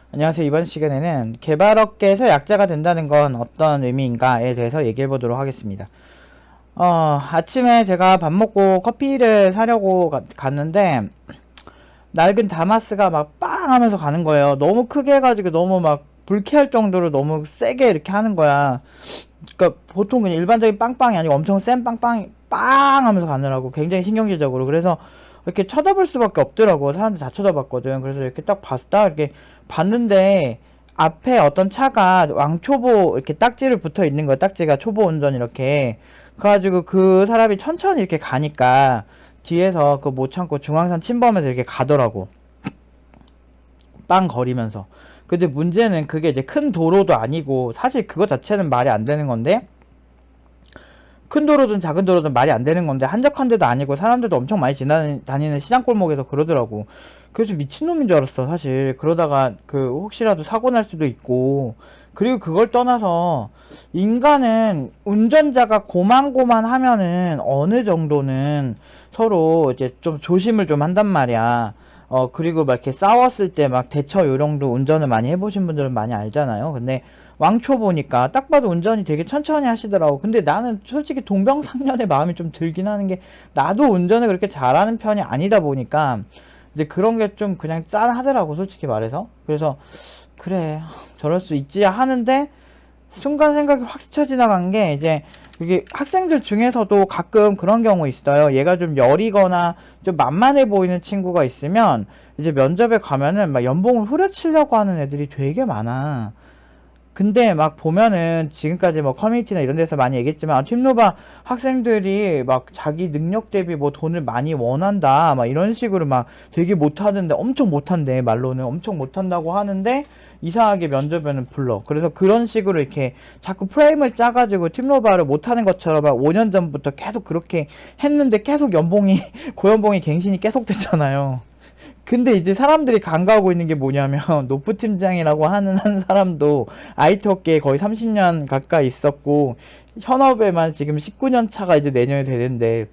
안녕하세요. 이번 시간에는 개발업계에서 약자가 된다는 건 어떤 의미인가에 대해서 얘기해 보도록 하겠습니다. 아침에 제가 밥 먹고 커피를 사려고 갔는데 낡은 다마스가 막 빵 하면서 가는 거예요. 너무 크게 해가지고 너무 막 불쾌할 정도로 너무 세게 이렇게 하는 거야. 그러니까 보통 그냥 일반적인 빵빵이 아니고 엄청 센 빵빵이 빵 하면서 가느라고 굉장히 신경질적으로. 그래서 이렇게 쳐다볼 수밖에 없더라고. 사람들 다 쳐다봤거든. 그래서 이렇게 딱 봤다 이렇게 봤는데 앞에 어떤 차가 왕초보 이렇게 딱지를 붙어 있는 거야. 딱지가 초보 운전 이렇게. 그래가지고 그 사람이 천천히 이렇게 가니까 뒤에서 그 못 참고 중앙선 침범해서 이렇게 가더라고. 빵 거리면서. 근데 문제는 그게 이제 큰 도로도 아니고 사실 그거 자체는 말이 안 되는 건데 큰 도로든 작은 도로든 말이 안 되는 건데 한적한 데도 아니고 사람들도 엄청 많이 다니는 시장 골목에서 그러더라고. 그래서 미친놈인 줄 알았어 사실. 그러다가 그 혹시라도 사고 날 수도 있고. 그리고 그걸 떠나서 인간은 운전자가 고만고만 하면은 어느 정도는 서로 이제 좀 조심을 좀 한단 말이야. 그리고 막 이렇게 싸웠을 때 막 대처 요령도 운전을 많이 해보신 분들은 많이 알잖아요. 근데 왕초 보니까 딱 봐도 운전이 되게 천천히 하시더라고. 근데 나는 솔직히 동병상련의 마음이 좀 들긴 하는 게 나도 운전을 그렇게 잘하는 편이 아니다 보니까 이제 그런 게 좀 그냥 짠하더라고 솔직히 말해서. 그래서 그래 저럴 수 있지 하는데 순간 생각이 확 스쳐 지나간 게 이제 이게 학생들 중에서도 가끔 그런 경우 있어요. 얘가 좀 여리거나 좀 만만해 보이는 친구가 있으면 이제 면접에 가면은 막 연봉을 후려치려고 하는 애들이 되게 많아. 근데 막 보면은 지금까지 뭐 커뮤니티나 이런 데서 많이 얘기했지만 팀노바 학생들이 막 자기 능력 대비 뭐 돈을 많이 원한다 막 이런 식으로 막 되게 못하는데 엄청 못한대. 말로는 엄청 못한다고 하는데 이상하게 면접에는 불러. 그래서 그런 식으로 이렇게 자꾸 프레임을 짜가지고 팀노바를 못하는 것처럼 막 5년 전부터 계속 그렇게 했는데 계속 연봉이 고연봉이 갱신이 계속 됐잖아요. 근데 이제 사람들이 간과하고 있는 게 뭐냐면 노프 팀장이라고 하는 한 사람도 IT 업계에 거의 30년 가까이 있었고 현업에만 지금 19년 차가 이제 내년에 되는데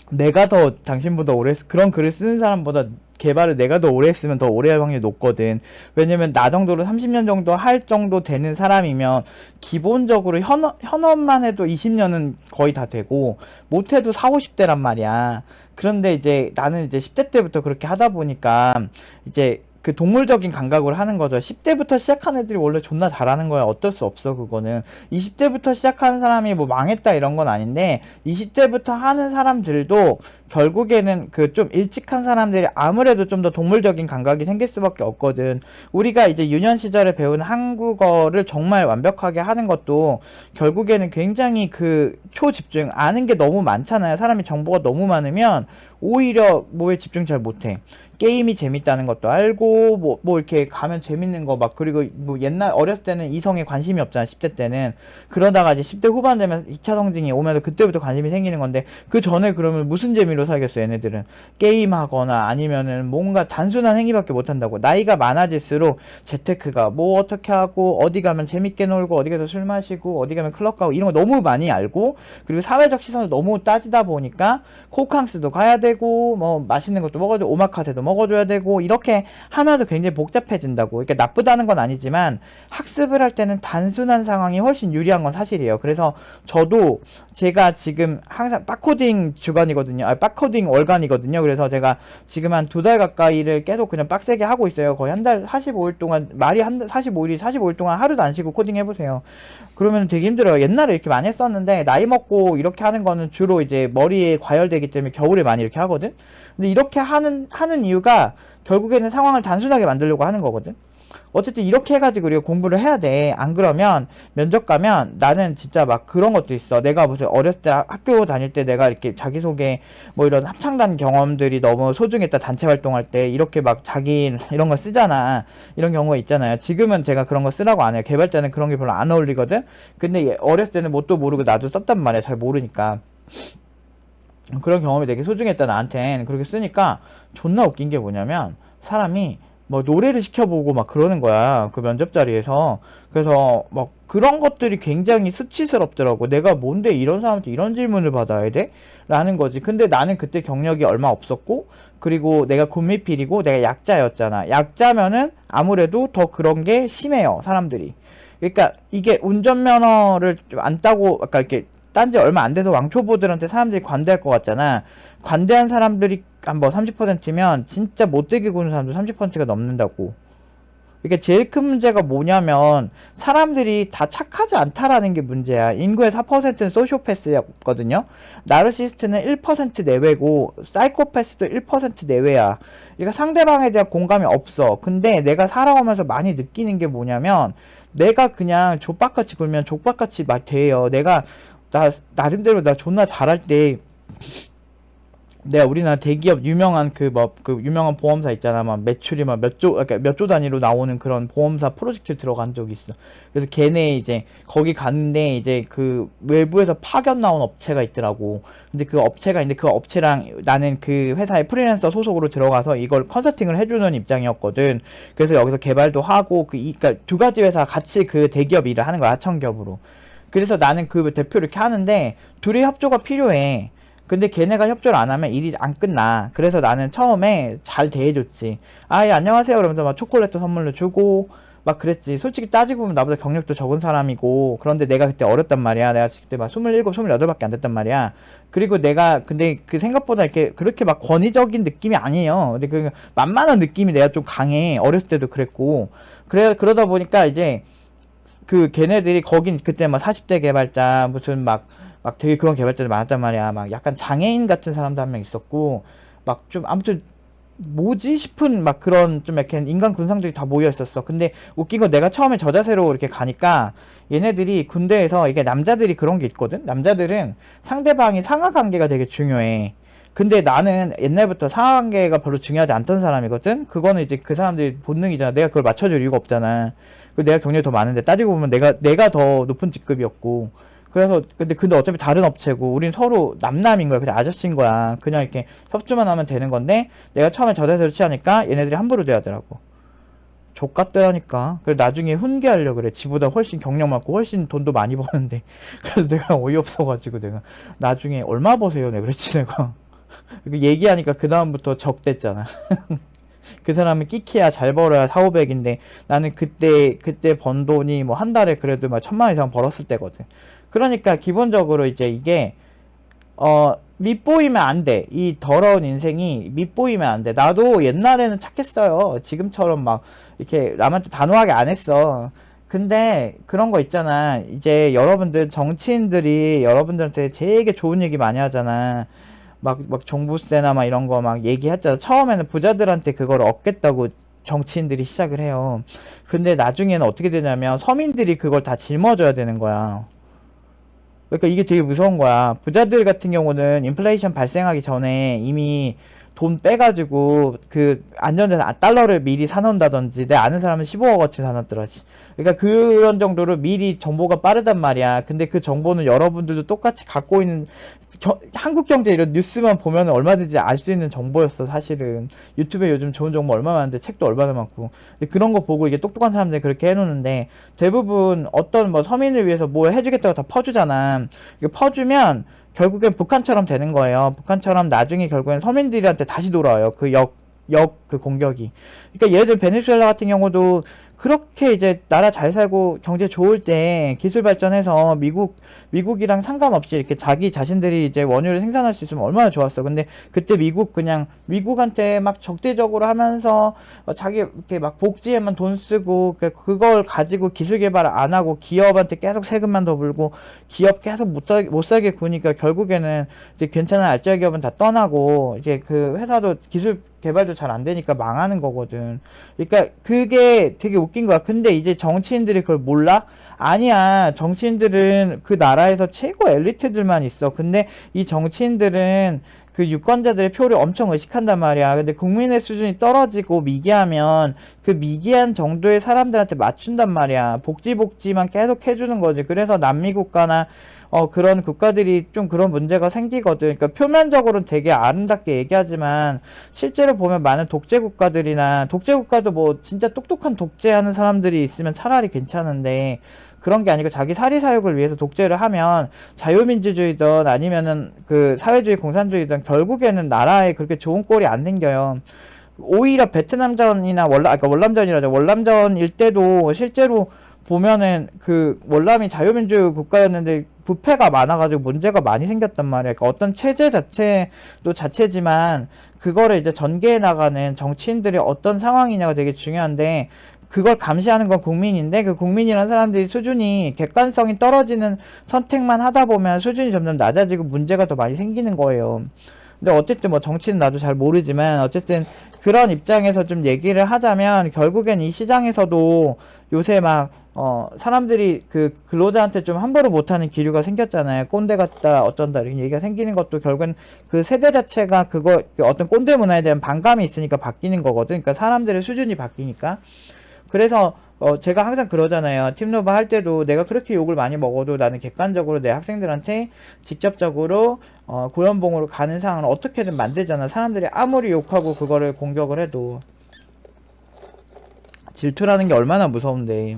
내가 더 당신보다 오래 그런 글을 쓰는 사람보다 개발을 내가 더 오래 했으면 더 오래 할 확률이 높거든. 왜냐면 나 정도로 30년 정도 할 정도 되는 사람이면 기본적으로 현업만 해도 20년은 거의 다 되고 못해도 4, 50대란 말이야. 그런데 이제 나는 이제 10대 때부터 그렇게 하다 보니까 이제 그 동물적인 감각을 하는 거죠. 10대부터 시작한 애들이 원래 존나 잘하는 거야. 어쩔 수 없어, 그거는. 20대부터 시작하는 사람이 뭐 망했다 이런 건 아닌데, 20대부터 하는 사람들도 결국에는 그 좀 일찍 한 사람들이 아무래도 좀 더 동물적인 감각이 생길 수밖에 없거든. 우리가 이제 유년 시절에 배운 한국어를 정말 완벽하게 하는 것도 결국에는 굉장히 그 초집중, 아는 게 너무 많잖아요. 사람이 정보가 너무 많으면 오히려 뭐에 집중 잘 못해. 게임이 재밌다는 것도 알고 뭐 이렇게 가면 재밌는 거 막. 그리고 뭐 옛날 어렸을 때는 이성에 관심이 없잖아 10대 때는. 그러다가 이제 10대 후반 되면 2차 성징이 오면 그때부터 관심이 생기는 건데 그 전에 그러면 무슨 재미로 살겠어 얘네들은. 게임하거나 아니면은 뭔가 단순한 행위밖에 못한다고. 나이가 많아질수록 재테크가 뭐 어떻게 하고 어디 가면 재밌게 놀고 어디 가서 술 마시고 어디 가면 클럽 가고 이런 거 너무 많이 알고, 그리고 사회적 시선을 너무 따지다 보니까 코캉스도 가야 되고 뭐 맛있는 것도 먹어줘, 오마카세도 먹어줘야 되고 이렇게 하나도 굉장히 복잡해진다고. 그러니까 나쁘다는 건 아니지만 학습을 할 때는 단순한 상황이 훨씬 유리한 건 사실이에요. 그래서 저도 제가 지금 항상 빡코딩 주간이거든요. 빡코딩 월간이거든요. 그래서 제가 지금 한 2달 가까이를 계속 그냥 빡세게 하고 있어요. 거의 한 달 45일 동안, 말이 한 달 45일 동안 하루도 안 쉬고 코딩 해보세요. 그러면 되게 힘들어요. 옛날에 이렇게 많이 했었는데 나이 먹고 이렇게 하는 거는 주로 이제 머리에 과열되기 때문에 겨울에 많이 이렇게 하거든. 근데 이렇게 하는 이유가 결국에는 상황을 단순하게 만들려고 하는 거거든. 어쨌든 이렇게 해가지고 우리가 공부를 해야 돼. 안 그러면 면접 가면 나는 진짜 막 그런 것도 있어. 내가 무슨 어렸을 때 학교 다닐 때 내가 이렇게 자기소개 뭐 이런 합창단 경험들이 너무 소중했다. 단체 활동할 때 이렇게 막 자기 이런 거 쓰잖아. 이런 경우가 있잖아요. 지금은 제가 그런 거 쓰라고 안 해요. 개발 때는 그런 게 별로 안 어울리거든. 근데 어렸을 때는 뭣도 모르고 나도 썼단 말이야. 잘 모르니까. 그런 경험이 되게 소중했다 나한텐. 그렇게 쓰니까 존나 웃긴 게 뭐냐면 사람이 뭐 노래를 시켜보고 막 그러는 거야. 그 면접 자리에서. 그래서 막 그런 것들이 굉장히 수치스럽더라고. 내가 뭔데 이런 사람한테 이런 질문을 받아야 돼? 라는 거지. 근데 나는 그때 경력이 얼마 없었고, 그리고 내가 군미필이고 내가 약자였잖아. 약자면은 아무래도 더 그런 게 심해요, 사람들이. 그러니까 이게 운전면허를 안 따고 아까 이렇게 딴 지 얼마 안 돼서 왕초보들한테 사람들이 관대할 것 같잖아. 관대한 사람들이 한 뭐 30%면 진짜 못되게 구는 사람도 30%가 넘는다고. 그러니까 제일 큰 문제가 뭐냐면 사람들이 다 착하지 않다라는 게 문제야. 인구의 4%는 소시오패스였거든요. 나르시스트는 1% 내외고 사이코패스도 1% 내외야. 그러니까 상대방에 대한 공감이 없어. 근데 내가 살아오면서 많이 느끼는 게 뭐냐면 내가 그냥 족박같이 굴면 족박같이 막 돼요. 나름대로 나 존나 잘할 때 내가 우리나라 대기업 유명한 그 유명한 보험사 있잖아. 막 매출이 막 그러니까 몇 조 단위로 나오는 그런 보험사 프로젝트 들어간 적이 있어. 그래서 걔네 이제 거기 갔는데 이제 그 외부에서 파견 나온 업체가 있더라고. 근데 그 업체가 있는데 그 업체랑 나는 그 회사에 프리랜서 소속으로 들어가서 이걸 컨설팅을 해주는 입장이었거든. 그래서 여기서 개발도 하고 그러니까 두 가지 회사 같이 그 대기업 일을 하는 거야, 하청기업으로. 그래서 나는 그 대표를 이렇게 하는데 둘이 협조가 필요해. 근데 걔네가 협조를 안 하면 일이 안 끝나. 그래서 나는 처음에 잘 대해줬지. 아, 예, 안녕하세요. 그러면서 막 초콜릿도 선물로 주고, 막 그랬지. 솔직히 따지고 보면 나보다 경력도 적은 사람이고, 그런데 내가 그때 어렸단 말이야. 내가 그때 막 27, 28밖에 안 됐단 말이야. 그리고 근데 그 생각보다 이렇게, 그렇게 막 권위적인 느낌이 아니에요. 근데 그 만만한 느낌이 내가 좀 강해. 어렸을 때도 그랬고. 그러다 보니까 이제, 그 걔네들이 거긴 그때 막 40대 개발자 무슨 막 되게 그런 개발자들 많았단 말이야. 막 약간 장애인 같은 사람도 한 명 있었고 막 좀 아무튼 뭐지 싶은 막 그런 좀 약간 인간 군상들이 다 모여 있었어. 근데 웃긴 건 내가 처음에 저자세로 이렇게 가니까 얘네들이 군대에서 이게 남자들이 그런 게 있거든. 남자들은 상대방이 상하 관계가 되게 중요해. 근데 나는 옛날부터 상하 관계가 별로 중요하지 않던 사람이거든. 그거는 이제 그 사람들이 본능이잖아. 내가 그걸 맞춰줄 이유가 없잖아. 그리고 내가 경력이 더 많은데 따지고 보면 내가 더 높은 직급이었고. 그래서 근데 어차피 다른 업체고 우린 서로 남남인 거야. 그냥 아저씨인 거야. 그냥 이렇게 협조만 하면 되는 건데 내가 처음에 저자세를 취하니까 얘네들이 함부로 대하더라고. 족같더라니까. 그래 나중에 훈계하려고 그래. 지보다 훨씬 경력 많고 훨씬 돈도 많이 버는데. 그래서 내가 어이없어가지고 내가 나중에 얼마 버세요? 내가 그랬지 내가. 얘기하니까 그 다음부터 적댔잖아. 그 사람은 끼키야 잘 벌어야 4, 500인데 나는 그때 번 돈이 뭐 한 달에 그래도 막 1,000만 이상 벌었을 때거든. 그러니까 기본적으로 이제 이게 밉보이면 안 돼. 이 더러운 인생이 밉보이면 안 돼. 나도 옛날에는 착했어요. 지금처럼 막 이렇게 남한테 단호하게 안 했어. 근데 그런 거 있잖아. 이제 여러분들 정치인들이 여러분들한테 되게 좋은 얘기 많이 하잖아. 막 종부세나 막 이런 거 막 얘기했잖아. 처음에는 부자들한테 그걸 얻겠다고 정치인들이 시작을 해요. 근데 나중에는 어떻게 되냐면 서민들이 그걸 다 짊어져야 되는 거야. 그러니까 이게 되게 무서운 거야. 부자들 같은 경우는 인플레이션 발생하기 전에 이미 돈 빼가지고 그 안전자산 달러를 미리 사놓는다든지 내 아는 사람은 15억어치 사놨더라. 그러니까 그런 정도로 미리 정보가 빠르단 말이야. 근데 그 정보는 여러분들도 똑같이 갖고 있는 한국경제 이런 뉴스만 보면 얼마든지 알 수 있는 정보였어. 사실은 유튜브에 요즘 좋은 정보 얼마 많은데 책도 얼마나 많고. 근데 그런 거 보고 이게 똑똑한 사람들이 그렇게 해놓는데 대부분 어떤 뭐 서민을 위해서 뭐 해주겠다고 다 퍼주잖아. 이게 퍼주면 결국엔 북한처럼 되는 거예요. 북한처럼 나중에 결국엔 서민들한테 다시 돌아와요. 그 공격이. 그러니까 예를 들어 베네수엘라 같은 경우도 그렇게 이제 나라 잘 살고 경제 좋을 때 기술 발전해서 미국이랑 상관없이 이렇게 자기 자신들이 이제 원유를 생산할 수 있으면 얼마나 좋았어. 근데 그때 그냥 미국한테 막 적대적으로 하면서 자기 이렇게 막 복지에만 돈 쓰고 그걸 가지고 기술 개발을 안 하고 기업한테 계속 세금만 더 물고 기업 계속 못 살게 구니까 결국에는 이제 괜찮은 알짜 기업은 다 떠나고 이제 그 회사도 기술 개발도 잘 안 되니까 망하는 거거든. 그러니까 그게 되게 웃긴 거야. 근데 이제 정치인들이 그걸 몰라? 아니야. 정치인들은 그 나라에서 최고 엘리트들만 있어. 근데 이 정치인들은 그 유권자들의 표를 엄청 의식한단 말이야. 근데 국민의 수준이 떨어지고 미개하면 그 미개한 정도의 사람들한테 맞춘단 말이야. 복지만 계속 해주는 거지. 그래서 남미 국가나 그런 국가들이 좀 그런 문제가 생기거든. 그러니까 표면적으로는 되게 아름답게 얘기하지만 실제로 보면 많은 독재 국가들이나 독재 국가도 뭐 진짜 똑똑한 독재하는 사람들이 있으면 차라리 괜찮은데 그런 게 아니고 자기 사리사욕을 위해서 독재를 하면 자유민주주의든 아니면은 그 사회주의 공산주의든 결국에는 나라에 그렇게 좋은 꼴이 안 생겨요. 오히려 베트남전이나 그러니까 월남전이라죠. 월남전일 때도 실제로 보면은 그 월남이 자유민주 국가였는데 부패가 많아가지고 문제가 많이 생겼단 말이야. 그러니까 어떤 체제 자체도 자체지만 그거를 이제 전개해 나가는 정치인들이 어떤 상황이냐가 되게 중요한데 그걸 감시하는 건 국민인데 그 국민이라는 사람들이 수준이 객관성이 떨어지는 선택만 하다 보면 수준이 점점 낮아지고 문제가 더 많이 생기는 거예요. 근데 어쨌든 뭐 정치는 나도 잘 모르지만 어쨌든 그런 입장에서 좀 얘기를 하자면 결국엔 이 시장에서도 요새 막 사람들이 그 근로자한테 좀 함부로 못하는 기류가 생겼잖아요. 꼰대 같다 어쩐다 이런 얘기가 생기는 것도 결국엔 그 세대 자체가 그거 어떤 꼰대 문화에 대한 반감이 있으니까 바뀌는 거거든. 그러니까 사람들의 수준이 바뀌니까. 그래서 제가 항상 그러잖아요. 팀로버 할 때도 내가 그렇게 욕을 많이 먹어도 나는 객관적으로 내 학생들한테 직접적으로 고연봉으로 가는 상황을 어떻게든 만들잖아. 사람들이 아무리 욕하고 그거를 공격을 해도 질투라는 게 얼마나 무서운데.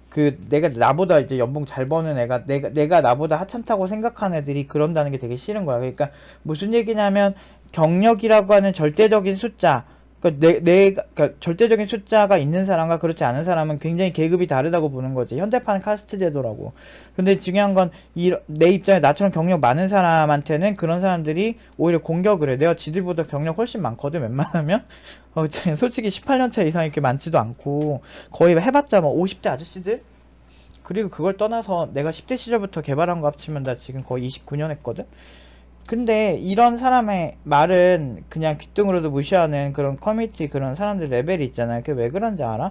그 내가 나보다 이제 연봉 잘 버는 애가 내가 나보다 하찮다고 생각하는 애들이 그런다는 게 되게 싫은 거야. 그러니까 무슨 얘기냐면 경력이라고 하는 절대적인 숫자 그러니까 그러니까 절대적인 숫자가 있는 사람과 그렇지 않은 사람은 굉장히 계급이 다르다고 보는 거지. 현대판 카스트 제도라고. 근데 중요한 건 내 입장에 나처럼 경력 많은 사람한테는 그런 사람들이 오히려 공격을 해. 내가 지들보다 경력 훨씬 많거든. 웬만하면 솔직히 18년 차 이상 이렇게 많지도 않고 거의 해봤자 뭐 50대 아저씨들. 그리고 그걸 떠나서 내가 10대 시절부터 개발한 거 합치면 나 지금 거의 29년 했거든. 근데 이런 사람의 말은 그냥 귓등으로도 무시하는 그런 커뮤니티 그런 사람들 레벨이 있잖아요. 그게 왜 그런지 알아?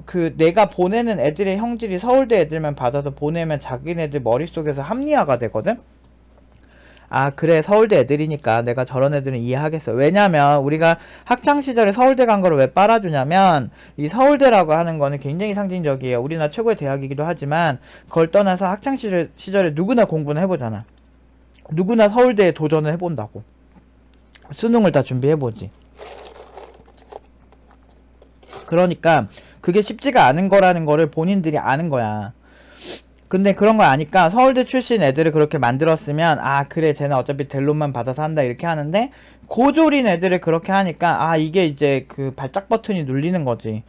그 내가 보내는 애들의 형질이 서울대 애들만 받아서 보내면 자기네들 머릿속에서 합리화가 되거든? 아, 그래. 서울대 애들이니까 내가 저런 애들은 이해하겠어. 왜냐면 우리가 학창시절에 서울대 간 거를 왜 빨아주냐면 이 서울대라고 하는 거는 굉장히 상징적이에요. 우리나라 최고의 대학이기도 하지만 그걸 떠나서 학창시절에 누구나 공부는 해보잖아. 누구나 서울대에 도전을 해본다고. 수능을 다 준비해보지. 그러니까 그게 쉽지가 않은 거라는 거를 본인들이 아는 거야. 근데 그런 거 아니까 서울대 출신 애들을 그렇게 만들었으면 아 그래 쟤는 어차피 델론만 받아서 한다 이렇게 하는데 고졸인 애들을 그렇게 하니까 아 이게 이제 그 발작 버튼이 눌리는 거지.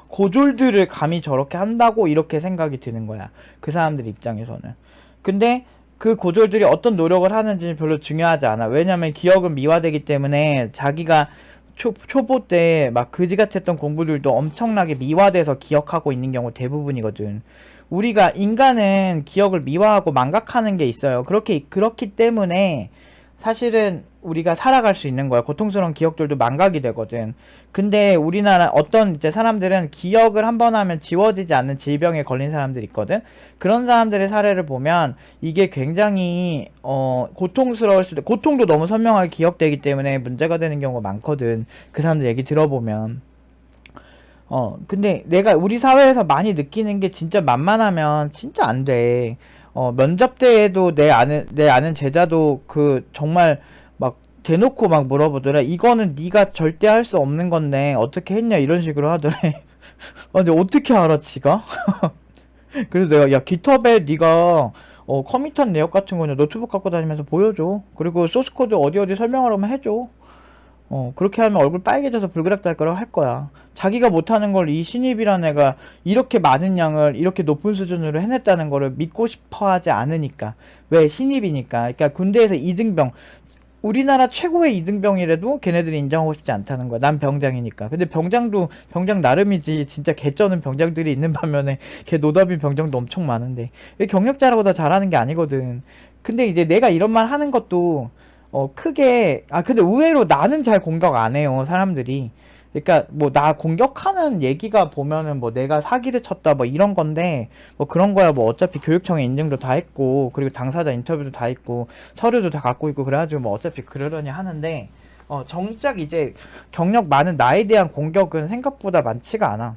고졸들을 감히 저렇게 한다고 이렇게 생각이 드는 거야. 그 사람들 입장에서는. 근데 그 고졸들이 어떤 노력을 하는지 별로 중요하지 않아. 왜냐면 기억은 미화되기 때문에 자기가 초보 때 막 그지 같았던 공부들도 엄청나게 미화돼서 기억하고 있는 경우 대부분이거든. 우리가 인간은 기억을 미화하고 망각하는 게 있어요. 그렇기 때문에 사실은 우리가 살아갈 수 있는 거야. 고통스러운 기억들도 망각이 되거든. 근데 우리나라 어떤 이제 사람들은 기억을 한 번 하면 지워지지 않는 질병에 걸린 사람들이 있거든. 그런 사람들의 사례를 보면 이게 굉장히 고통스러울 수도 고통도 너무 선명하게 기억되기 때문에 문제가 되는 경우가 많거든. 그 사람들 얘기 들어보면. 근데 내가 우리 사회에서 많이 느끼는 게 진짜 만만하면 진짜 안 돼. 면접 때에도 내 아는 제자도 그 정말 막 대놓고 막 물어보더라. 이거는 네가 절대 할 수 없는 건데 어떻게 했냐 이런 식으로 하더래. 근데 어떻게 알아 지가? 그래서 내가 야 깃허브에 네가 커밋한 내역 같은 거냐 노트북 갖고 다니면서 보여줘. 그리고 소스 코드 어디 설명하라면 해줘. 그렇게 하면 얼굴 빨개져서 불그락달 거라고 할 거야. 자기가 못하는 걸 이 신입이라는 애가 이렇게 많은 양을 이렇게 높은 수준으로 해냈다는 거를 믿고 싶어 하지 않으니까. 왜? 신입이니까. 그러니까 군대에서 2등병. 우리나라 최고의 2등병이라도 걔네들이 인정하고 싶지 않다는 거야. 난 병장이니까. 근데 병장도 병장 나름이지. 진짜 개쩌는 병장들이 있는 반면에 걔 노답인 병장도 엄청 많은데. 경력자라고 다 잘하는 게 아니거든. 근데 이제 내가 이런 말 하는 것도 크게 근데 의외로 나는 잘 공격 안 해요 사람들이. 그러니까 뭐 나 공격하는 얘기가 보면은 뭐 내가 사기를 쳤다 뭐 이런 건데 뭐 그런 거야 뭐 어차피 교육청에 인증도 다 했고 그리고 당사자 인터뷰도 다 있고 서류도 다 갖고 있고 그래가지고 뭐 어차피 그러려니 하는데 정작 이제 경력 많은 나에 대한 공격은 생각보다 많지가 않아.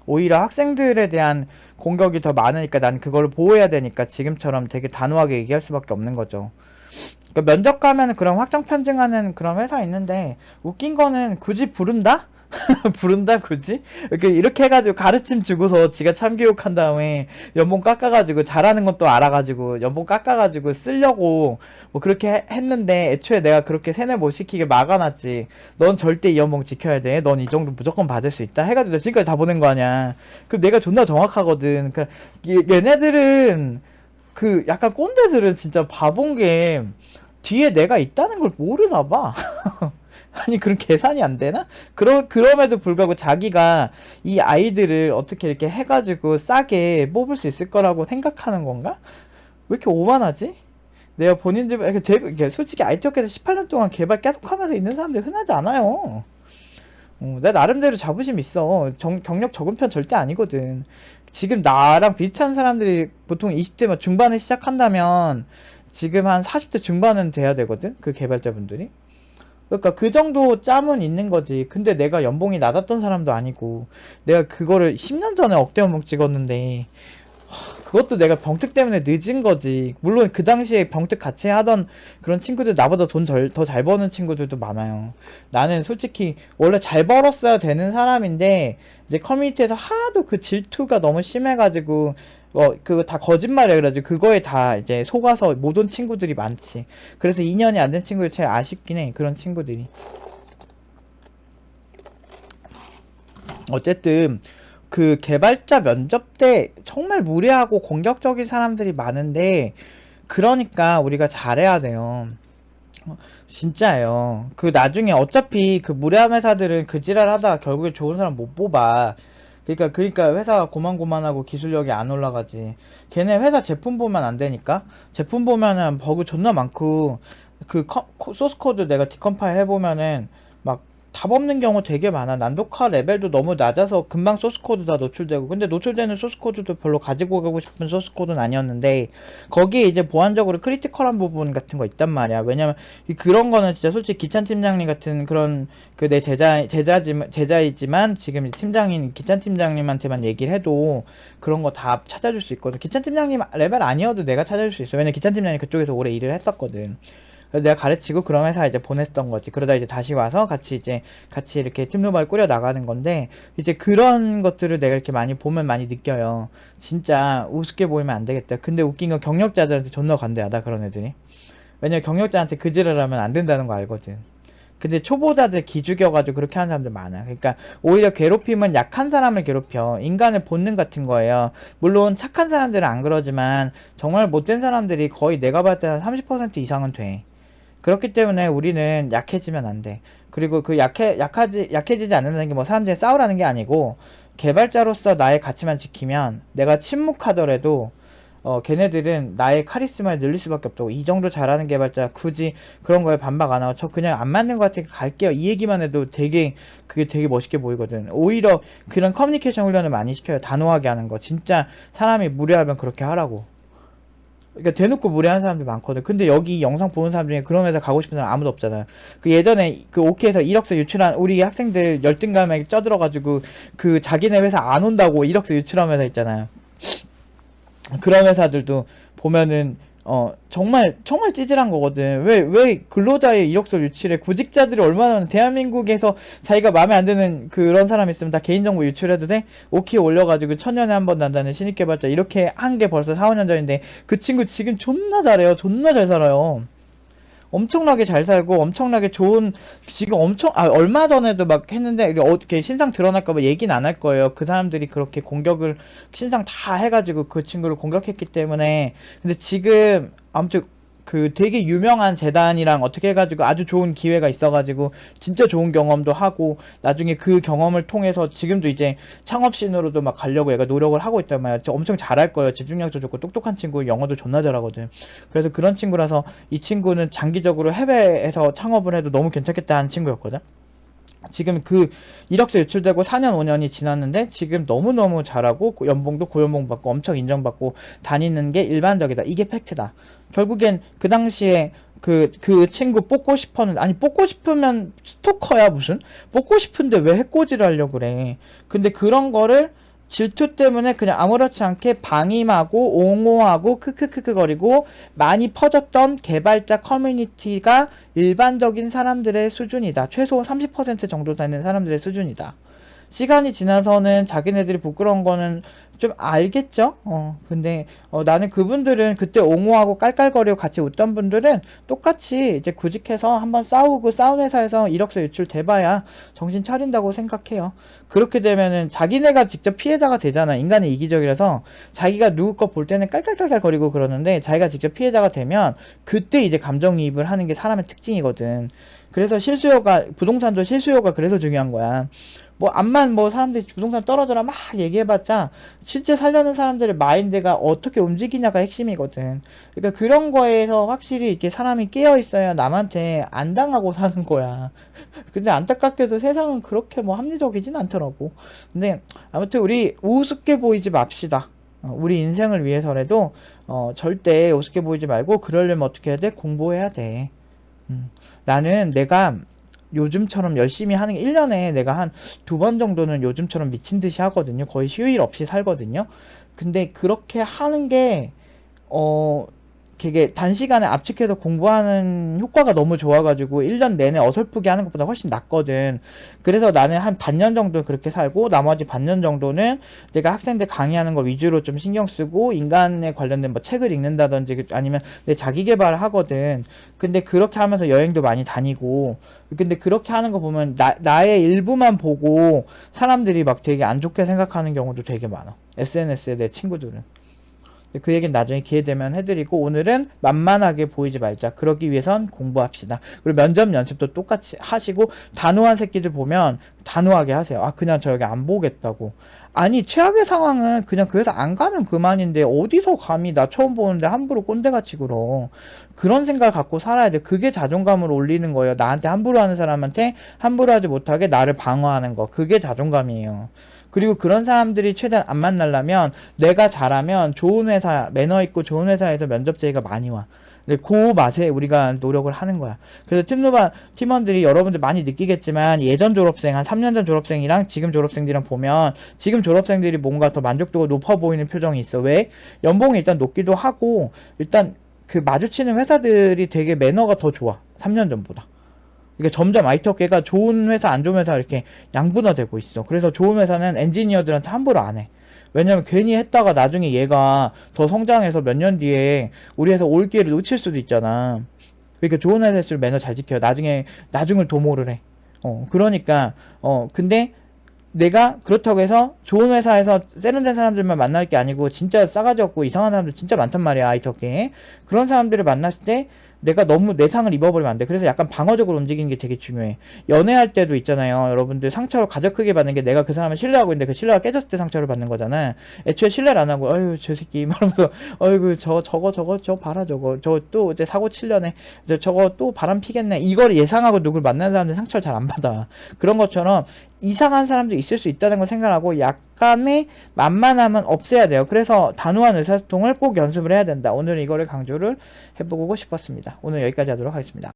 오히려 학생들에 대한 공격이 더 많으니까 난 그걸 보호해야 되니까 지금처럼 되게 단호하게 얘기할 수밖에 없는 거죠. 그러니까 면접 가면은 그런 확정 편증하는 그런 회사 있는데 웃긴 거는 굳이 부른다? 부른다 굳이? 이렇게 해가지고 가르침 주고서 지가 참교육한 다음에 연봉 깎아가지고 잘하는 것도 알아가지고 연봉 깎아가지고 쓰려고 뭐 그렇게 했는데 애초에 내가 그렇게 세뇌 못 시키게 막아놨지. 넌 절대 이 연봉 지켜야 돼. 넌 이 정도 무조건 받을 수 있다. 해가지고 내가 지금까지 다 보낸 거 아니야. 그럼 내가 존나 정확하거든. 그러니까 얘네들은 그 약간 꼰대들은 진짜 바본 게 뒤에 내가 있다는 걸 모르나 봐. 아니 그런 계산이 안 되나? 그럼에도 불구하고 자기가 이 아이들을 어떻게 이렇게 해가지고 싸게 뽑을 수 있을 거라고 생각하는 건가? 왜 이렇게 오만하지? 내가 본인들 이렇게 솔직히 IT 업계에서 18년 동안 개발 계속하면서 있는 사람들 흔하지 않아요. 내 나름대로 자부심 있어. 경력 적은 편 절대 아니거든. 지금 나랑 비슷한 사람들이 보통 20대 중반에 시작한다면 지금 한 40대 중반은 돼야 되거든. 그 개발자분들이. 그러니까 그 정도 짬은 있는 거지. 근데 내가 연봉이 낮았던 사람도 아니고 내가 그거를 10년 전에 억대 연봉 찍었는데 그것도 내가 병특 때문에 늦은 거지. 물론 그 당시에 병특 같이 하던 그런 친구들 나보다 돈 더 잘 버는 친구들도 많아요. 나는 솔직히 원래 잘 벌었어야 되는 사람인데 이제 커뮤니티에서 하도 그 질투가 너무 심해가지고 그거 다 거짓말이야. 그래가지고 그거에 다 이제 속아서 못 온 친구들이 많지. 그래서 2년이 안 된 친구들 제일 아쉽긴 해. 그런 친구들이. 어쨌든 그 개발자 면접 때 정말 무례하고 공격적인 사람들이 많은데 그러니까 우리가 잘해야 돼요. 진짜예요. 그 나중에 어차피 그 무례한 회사들은 그 지랄 하다가 결국에 좋은 사람 못 뽑아. 그러니까 회사가 고만고만하고 기술력이 안 올라가지. 걔네 회사 제품 보면 안 되니까. 제품 보면은 버그 존나 많고 그 소스 코드 내가 디컴파일 해보면은 막 답 없는 경우 되게 많아. 난독화 레벨도 너무 낮아서 금방 소스 코드 다 노출되고. 근데 노출되는 소스 코드도 별로 가지고 가고 싶은 소스 코드는 아니었는데 거기에 이제 보안적으로 크리티컬한 부분 같은 거 있단 말이야. 왜냐면 그런 거는 진짜 솔직히 기찬 팀장님 같은 그런 그 내 제자이지만 지금 팀장인 기찬 팀장님한테만 얘기를 해도 그런 거 다 찾아줄 수 있거든. 기찬 팀장님 레벨 아니어도 내가 찾아줄 수 있어. 왜냐면 기찬 팀장님 그쪽에서 오래 일을 했었거든. 그래서 내가 가르치고 그런 회사 이제 보냈던 거지. 그러다 이제 다시 와서 같이 이렇게 팀로바를 꾸려 나가는 건데, 이제 그런 것들을 내가 이렇게 많이 보면 많이 느껴요. 진짜 우습게 보이면 안 되겠다. 근데 웃긴 건 경력자들한테 존나 관대하다, 그런 애들이. 왜냐면 경력자한테 그지를 하면 안 된다는 거 알거든. 근데 초보자들 기죽여가지고 그렇게 하는 사람들 많아. 그러니까 오히려 괴롭힘은 약한 사람을 괴롭혀. 인간의 본능 같은 거예요. 물론 착한 사람들은 안 그러지만 정말 못된 사람들이 거의 내가 봤을 때 한 30% 이상은 돼. 그렇기 때문에 우리는 약해지면 안 돼. 그리고 그 약해지지 않는다는 게 뭐 사람들이 싸우라는 게 아니고, 개발자로서 나의 가치만 지키면 내가 침묵하더라도 걔네들은 나의 카리스마를 늘릴 수밖에 없다고. 이 정도 잘하는 개발자 굳이 그런 거에 반박 안 하고 저 그냥 안 맞는 것 같으니까 갈게요, 이 얘기만 해도 그게 되게 멋있게 보이거든. 오히려 그런 커뮤니케이션 훈련을 많이 시켜요. 단호하게 하는 거. 진짜 사람이 무례하면 그렇게 하라고. 그러니까 대놓고 무례한 사람들 많거든. 근데 여기 영상 보는 사람 중에 그런 회사 가고 싶은 사람 아무도 없잖아요. 그 예전에 그 오키에서 1억서 유출한 우리 학생들 열등감에 쪄들어가지고 그 자기네 회사 안 온다고 1억서 유출한 회사 있잖아요. 그런 회사들도 보면은 정말 찌질한 거거든. 왜 근로자의 이력서 유출해? 구직자들이 얼마나 많은, 대한민국에서 자기가 마음에 안 드는 그런 사람 있으면 다 개인정보 유출해도 돼? 오키 올려가지고 천년에 한 번 난다는 신입개발자 이렇게 한 게 벌써 4, 5년 전인데 그 친구 지금 존나 잘해요. 존나 잘 살아요. 엄청나게 잘 살고 엄청나게 좋은, 지금 얼마 전에도 막 했는데 어떻게 신상 드러날까봐 얘기는 안 할 거예요. 그 사람들이 그렇게 공격을 신상 다 해가지고 그 친구를 공격했기 때문에. 근데 지금 아무튼 그 되게 유명한 재단이랑 어떻게 해가지고 아주 좋은 기회가 있어가지고 진짜 좋은 경험도 하고 나중에 그 경험을 통해서 지금도 이제 창업신으로도 막 가려고 얘가 노력을 하고 있단 말이야. 엄청 잘할 거예요. 집중력도 좋고 똑똑한 친구, 영어도 존나 잘하거든. 그래서 그런 친구라서 이 친구는 장기적으로 해외에서 창업을 해도 너무 괜찮겠다 하는 친구였거든. 지금 그 1억서 유출되고 4년 5년이 지났는데 지금 너무너무 잘하고 연봉도 고연봉 받고 엄청 인정받고 다니는 게 일반적이다. 이게 팩트다. 결국엔 그 당시에 그 친구 뽑고 싶었는데, 아니 뽑고 싶으면 스토커야 무슨? 뽑고 싶은데 왜 해코지를 하려고 그래. 근데 그런 거를 질투 때문에 그냥 아무렇지 않게 방임하고 옹호하고 크크크크 거리고 많이 퍼졌던 개발자 커뮤니티가 일반적인 사람들의 수준이다. 최소 30% 정도 되는 사람들의 수준이다. 시간이 지나서는 자기네들이 부끄러운 거는 좀 알겠죠? 근데, 나는 그분들은 그때 옹호하고 깔깔거리고 같이 웃던 분들은 똑같이 이제 구직해서 한번 싸우고 싸운 회사에서 이력서 유출 돼봐야 정신 차린다고 생각해요. 그렇게 되면은 자기네가 직접 피해자가 되잖아. 인간은 이기적이라서 자기가 누구 거 볼 때는 깔깔깔깔거리고 그러는데 자기가 직접 피해자가 되면 그때 이제 감정이입을 하는 게 사람의 특징이거든. 그래서 실수요가, 부동산도 실수요가 그래서 중요한 거야. 뭐 암만 뭐 사람들이 부동산 떨어져라 막 얘기해봤자 실제 살려는 사람들의 마인드가 어떻게 움직이냐가 핵심이거든. 그러니까 그런 거에서 확실히 이렇게 사람이 깨어 있어야 남한테 안 당하고 사는 거야. 근데 안타깝게도 세상은 그렇게 뭐 합리적이진 않더라고. 근데 아무튼 우리 우습게 보이지 맙시다. 우리 인생을 위해서라도 절대 우습게 보이지 말고 그러려면 어떻게 해야 돼? 공부해야 돼. 나는 내가 요즘처럼 열심히 하는 게 1년에 내가 한 2번 정도는 요즘처럼 미친 듯이 하거든요. 거의 휴일 없이 살거든요. 근데 그렇게 하는 게 되게 단시간에 압축해서 공부하는 효과가 너무 좋아가지고 1년 내내 어설프게 하는 것보다 훨씬 낫거든. 그래서 나는 한 반년 정도 그렇게 살고 나머지 반년 정도는 내가 학생들 강의하는 거 위주로 좀 신경 쓰고 인간에 관련된 뭐 책을 읽는다든지 아니면 내 자기 개발을 하거든. 근데 그렇게 하면서 여행도 많이 다니고 근데 그렇게 하는 거 보면 나의 일부만 보고 사람들이 막 되게 안 좋게 생각하는 경우도 되게 많아. SNS에 내 친구들은. 그 얘기는 나중에 기회 되면 해드리고 오늘은 만만하게 보이지 말자. 그러기 위해선 공부합시다. 그리고 면접 연습도 똑같이 하시고 단호한 새끼들 보면 단호하게 하세요. 아 그냥 저 여기 안 보겠다고. 아니 최악의 상황은 그냥 그 회사 안 가면 그만인데 어디서 감히 나 처음 보는데 함부로 꼰대같이 굴어. 그런 생각을 갖고 살아야 돼. 그게 자존감을 올리는 거예요. 나한테 함부로 하는 사람한테 함부로 하지 못하게 나를 방어하는 거. 그게 자존감이에요. 그리고 그런 사람들이 최대한 안 만나려면 내가 잘하면 좋은 회사, 매너 있고 좋은 회사에서 면접 제의가 많이 와. 근데 그 맛에 우리가 노력을 하는 거야. 그래서 팀노바 팀원들이 여러분들 많이 느끼겠지만 예전 졸업생, 한 3년 전 졸업생이랑 지금 졸업생들이랑 보면 지금 졸업생들이 뭔가 더 만족도가 높아 보이는 표정이 있어. 왜? 연봉이 일단 높기도 하고 일단 그 마주치는 회사들이 되게 매너가 더 좋아. 3년 전보다. 이게 점점 IT 업계가 좋은 회사, 안 좋은 회사 이렇게 양분화되고 있어. 그래서 좋은 회사는 엔지니어들한테 함부로 안 해. 왜냐면 괜히 했다가 나중에 얘가 더 성장해서 몇 년 뒤에 우리 회사 올 기회를 놓칠 수도 있잖아. 그러니까 좋은 회사일수록 매너 잘 지켜요. 나중에, 나중을 도모를 해. 그러니까, 근데 내가 그렇다고 해서 좋은 회사에서 세련된 사람들만 만날 게 아니고 진짜 싸가지 없고 이상한 사람들 진짜 많단 말이야, IT 업계에. 그런 사람들을 만났을 때 내가 너무 내 상을 입어버리면 안 돼. 그래서 약간 방어적으로 움직이는 게 되게 중요해. 연애할 때도 있잖아요. 여러분들 상처를 가장 크게 받는 게 내가 그 사람을 신뢰하고 있는데 그 신뢰가 깨졌을 때 상처를 받는 거잖아. 애초에 신뢰를 안 하고 어휴 저 새끼 말하면서 어이구 저 봐라 저 또 이제 사고 칠려네. 저거 또 바람 피겠네. 이걸 예상하고 누굴 만나는 사람들 상처를 잘 안 받아. 그런 것처럼 이상한 사람도 있을 수 있다는 걸 생각하고 약간의 만만함은 없애야 돼요. 그래서 단호한 의사소통을 꼭 연습을 해야 된다. 오늘 이거를 강조를 해보고 싶었습니다. 오늘 여기까지 하도록 하겠습니다.